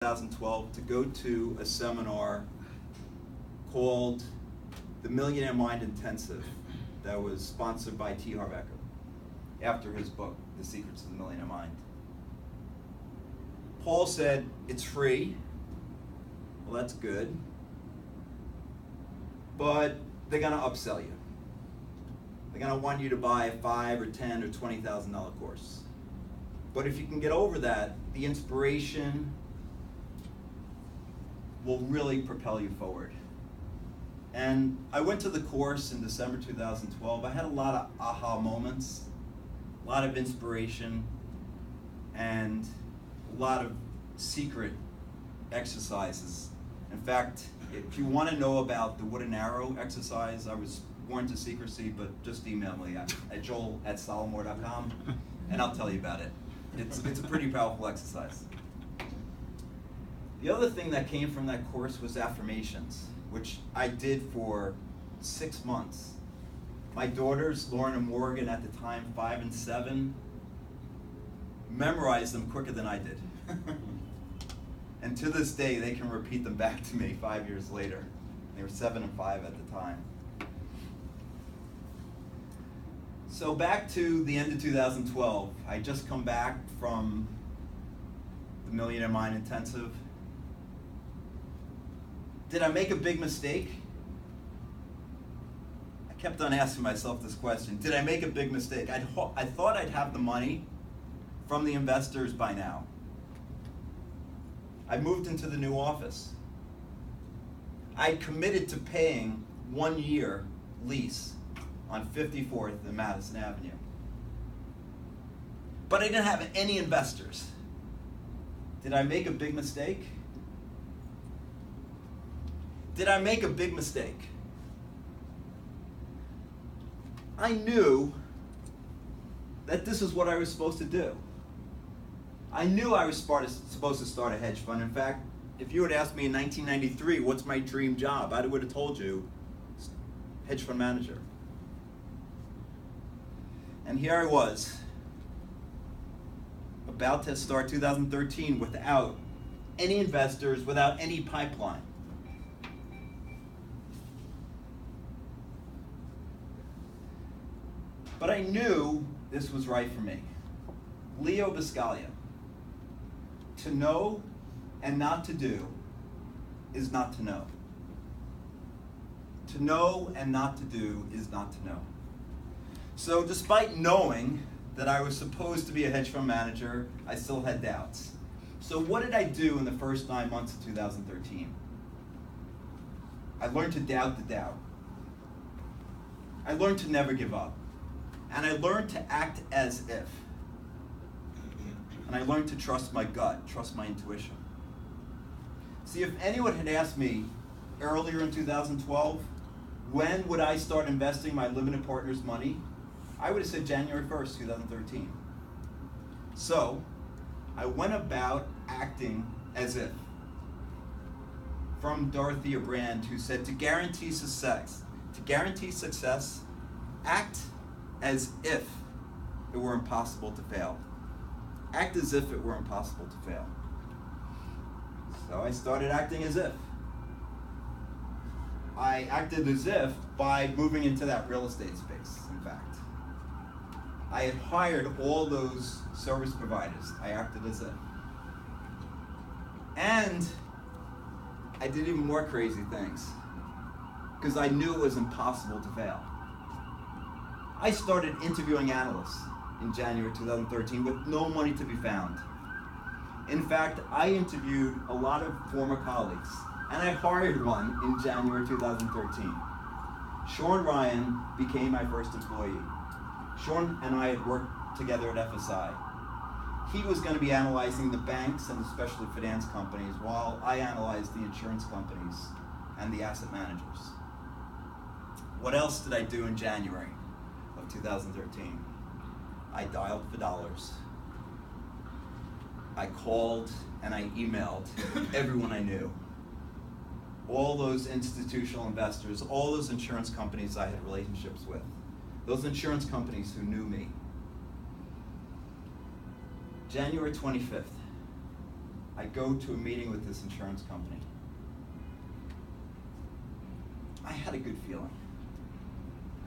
2012 to go to a seminar called the Millionaire Mind Intensive that was sponsored by T. Harv Eker after his book, The Secrets of the Millionaire Mind. Paul said, it's free. Well, that's good. But they're going to upsell you. They're going to want you to buy a $5,000 or $10,000 or $20,000 course. But if you can get over that, the inspiration will really propel you forward. And I went to the course in December 2012. I had a lot of aha moments, a lot of inspiration, and a lot of secret exercises. In fact, if you want to know about the wooden arrow exercise, I was sworn to secrecy, but just email me at joel@solomore.com and I'll tell you about it. It's a pretty powerful exercise. The other thing that came from that course was affirmations, which I did for 6 months. My daughters, Lauren and Morgan, at the time, 5 and 7, memorized them quicker than I did. And to this day, they can repeat them back to me 5 years later. They were 7 and 5 at the time. So back to the end of 2012, I just come back from the Millionaire Mind Intensive. Did I make a big mistake? I kept on asking myself this question. Did I make a big mistake? I thought I'd have the money from the investors by now. I moved into the new office. I committed to paying 1 year lease on 54th and Madison Avenue. But I didn't have any investors. Did I make a big mistake? Did I make a big mistake? I knew that this is what I was supposed to do. I knew I was supposed to start a hedge fund. In fact, if you had asked me in 1993, what's my dream job, I would have told you, hedge fund manager. And here I was, about to start 2013 without any investors, without any pipeline. But I knew this was right for me. Leo Buscaglia. To know and not to do is not to know. To know and not to do is not to know. So despite knowing that I was supposed to be a hedge fund manager, I still had doubts. So what did I do in the first 9 months of 2013? I learned to doubt the doubt. I learned to never give up. And I learned to act as if. And I learned to trust my gut, trust my intuition. See, if anyone had asked me earlier in 2012, when would I start investing my limited partner's money, I would have said January 1st, 2013. So, I went about acting as if. From Dorothea Brand, who said, to guarantee success, act as if it were impossible to fail. Act as if it were impossible to fail. So I started acting as if. I acted as if by moving into that real estate space, in fact. I had hired all those service providers. I acted as if. And I did even more crazy things because I knew it was impossible to fail. I started interviewing analysts in January 2013 with no money to be found. In fact, I interviewed a lot of former colleagues, and I hired one in January 2013. Sean Ryan became my first employee. Sean and I had worked together at FSI. He was going to be analyzing the banks and especially finance companies, while I analyzed the insurance companies and the asset managers. What else did I do in January of 2013? I dialed for dollars. I called and I emailed everyone I knew. All those institutional investors, all those insurance companies I had relationships with. Those insurance companies who knew me. January 25th, I go to a meeting with this insurance company. I had a good feeling.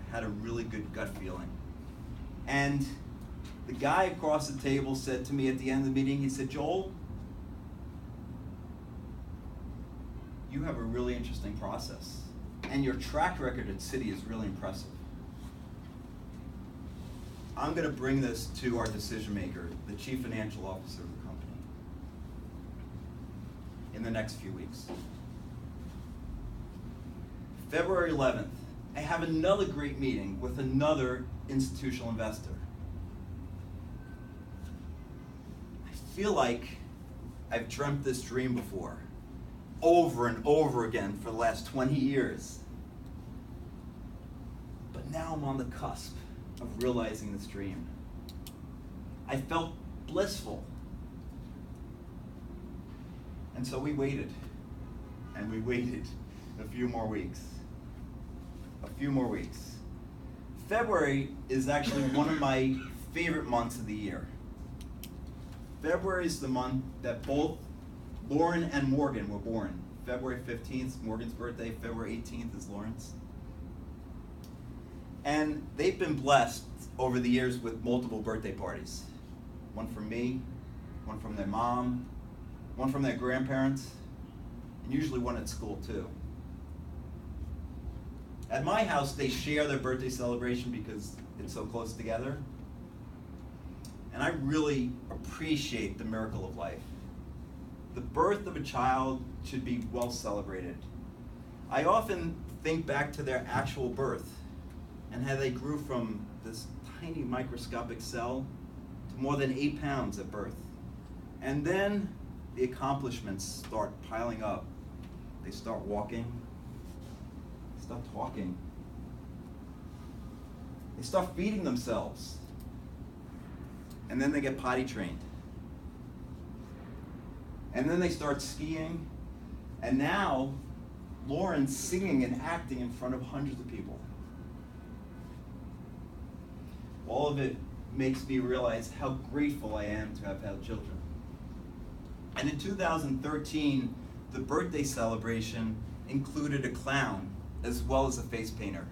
I had a really good gut feeling. And the guy across the table said to me at the end of the meeting, he said, "Joel, you have a really interesting process, and your track record at Citi is really impressive. I'm going to bring this to our decision maker, the chief financial officer of the company, in the next few weeks." February 11th, I have another great meeting with another institutional investor. I feel like I've dreamt this dream before, over and over again for the last 20 years. But now I'm on the cusp of realizing this dream. I felt blissful. And so we waited, and we waited a few more weeks. February is actually one of my favorite months of the year. February is the month that both Lauren and Morgan were born. February 15th, Morgan's birthday. February 18th is Lauren's. And they've been blessed over the years with multiple birthday parties. One from me, one from their mom, one from their grandparents, and usually one at school too. At my house, they share their birthday celebration because it's so close together. And I really appreciate the miracle of life. The birth of a child should be well celebrated. I often think back to their actual birth and how they grew from this tiny microscopic cell to more than 8 pounds at birth. And then the accomplishments start piling up. They start walking, they start talking, they start feeding themselves, and then they get potty trained. And then they start skiing, and now Lauren's singing and acting in front of hundreds of people. All of it makes me realize how grateful I am to have had children. And in 2013, the birthday celebration included a clown as well as a face painter.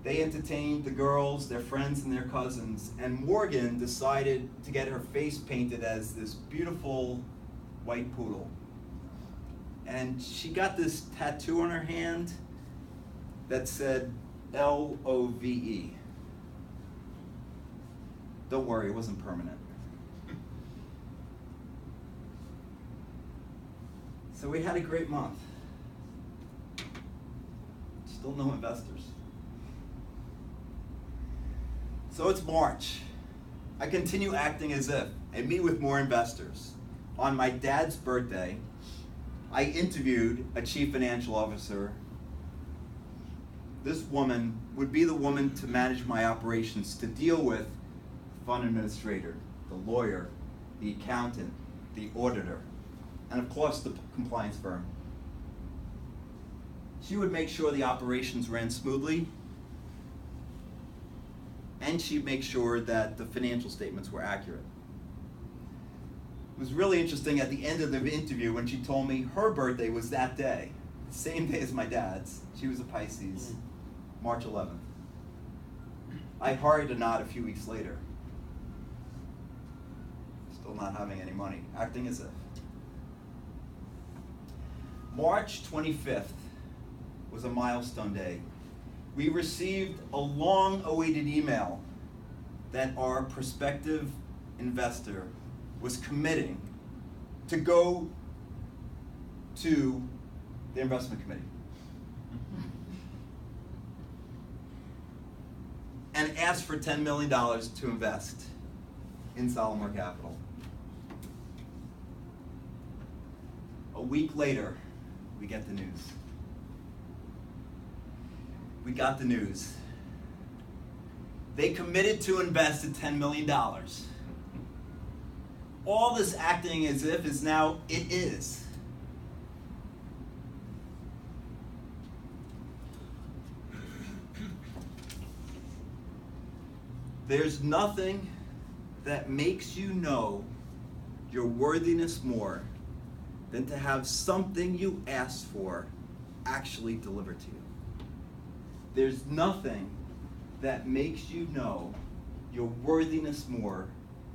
They entertained the girls, their friends, and their cousins, and Morgan decided to get her face painted as this beautiful white poodle. And she got this tattoo on her hand that said L-O-V-E. Don't worry, it wasn't permanent. So we had a great month. Still no investors. So it's March. I continue acting as if I meet with more investors. On my dad's birthday, I interviewed a chief financial officer. This woman would be the woman to manage my operations, to deal with the fund administrator, the lawyer, the accountant, the auditor, and of course the compliance firm. She would make sure the operations ran smoothly, and she'd make sure that the financial statements were accurate. It was really interesting at the end of the interview when she told me her birthday was that day, the same day as my dad's. She was a Pisces, March 11th. I hurried to nod a few weeks later. Still not having any money, acting as if. March 25th was a milestone day. We received a long-awaited email that our prospective investor was committing to go to the investment committee and ask for $10 million to invest in Solomar Capital. A week later, we get the news. We got the news. They committed to invest in $10 million. All this acting as if is now, it is. There's nothing that makes you know your worthiness more than to have something you asked for actually delivered to you. There's nothing that makes you know your worthiness more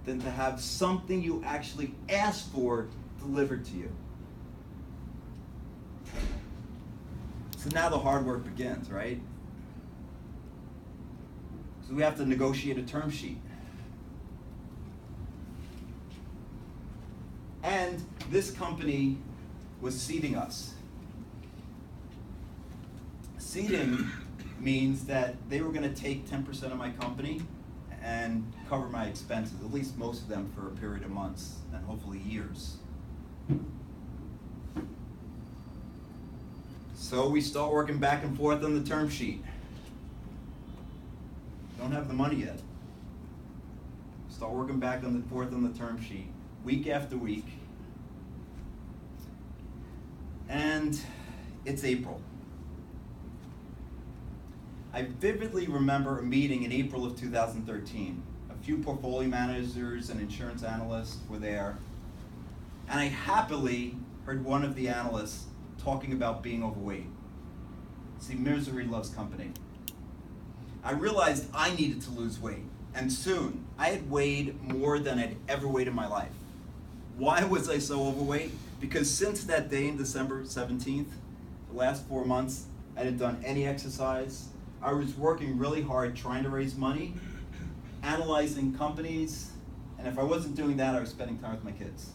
than to have something you actually asked for delivered to you. So now the hard work begins, right? So we have to negotiate a term sheet. And this company was seeding us. Seeding means that they were going to take 10% of my company and cover my expenses, at least most of them for a period of months and hopefully years. So we start working back and forth on the term sheet. Don't have the money yet. Start working back and forth on the term sheet, week after week. And it's April. I vividly remember a meeting in April of 2013. A few portfolio managers and insurance analysts were there. And I happily heard one of the analysts talking about being overweight. See, misery loves company. I realized I needed to lose weight, and soon. I had weighed more than I'd ever weighed in my life. Why was I so overweight? Because since that day in December 17th, the last 4 months, I hadn't done any exercise. I was working really hard trying to raise money, analyzing companies, and if I wasn't doing that, I was spending time with my kids.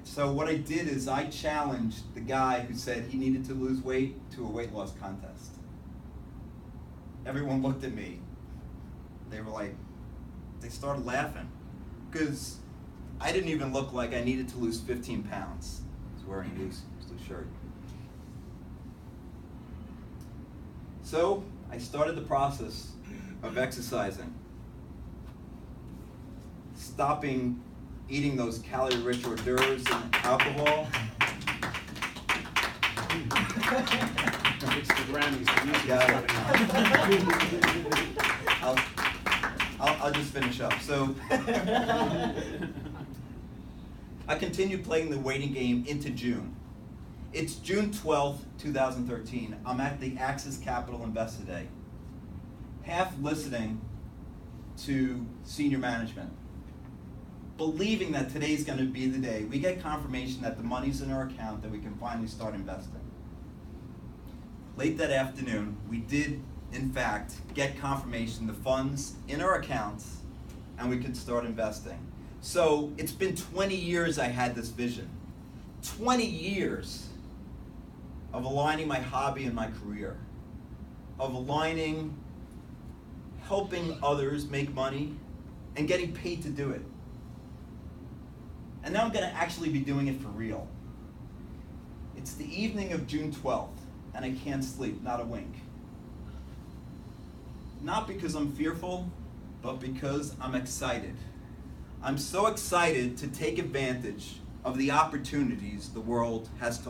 So what I did is I challenged the guy who said he needed to lose weight to a weight loss contest. Everyone looked at me. They started laughing because I didn't even look like I needed to lose 15 pounds. I was wearing a loose shirt. So I started the process of exercising, stopping eating those calorie-rich hors d'oeuvres and alcohol. It's the Grammys. I'll just finish up. So I continued playing the waiting game into June. It's June 12th, 2013. I'm at the Axis Capital Investor Day, half listening to senior management, believing that today's going to be the day we get confirmation that the money's in our account, that we can finally start investing. Late that afternoon, we did, in fact, get confirmation the funds in our accounts and we could start investing. So it's been 20 years I had this vision. 20 years of aligning my hobby and my career, of aligning, helping others make money, and getting paid to do it. And now I'm going to actually be doing it for real. It's the evening of June 12th, and I can't sleep, not a wink. Not because I'm fearful, but because I'm excited. I'm so excited to take advantage of the opportunities the world has to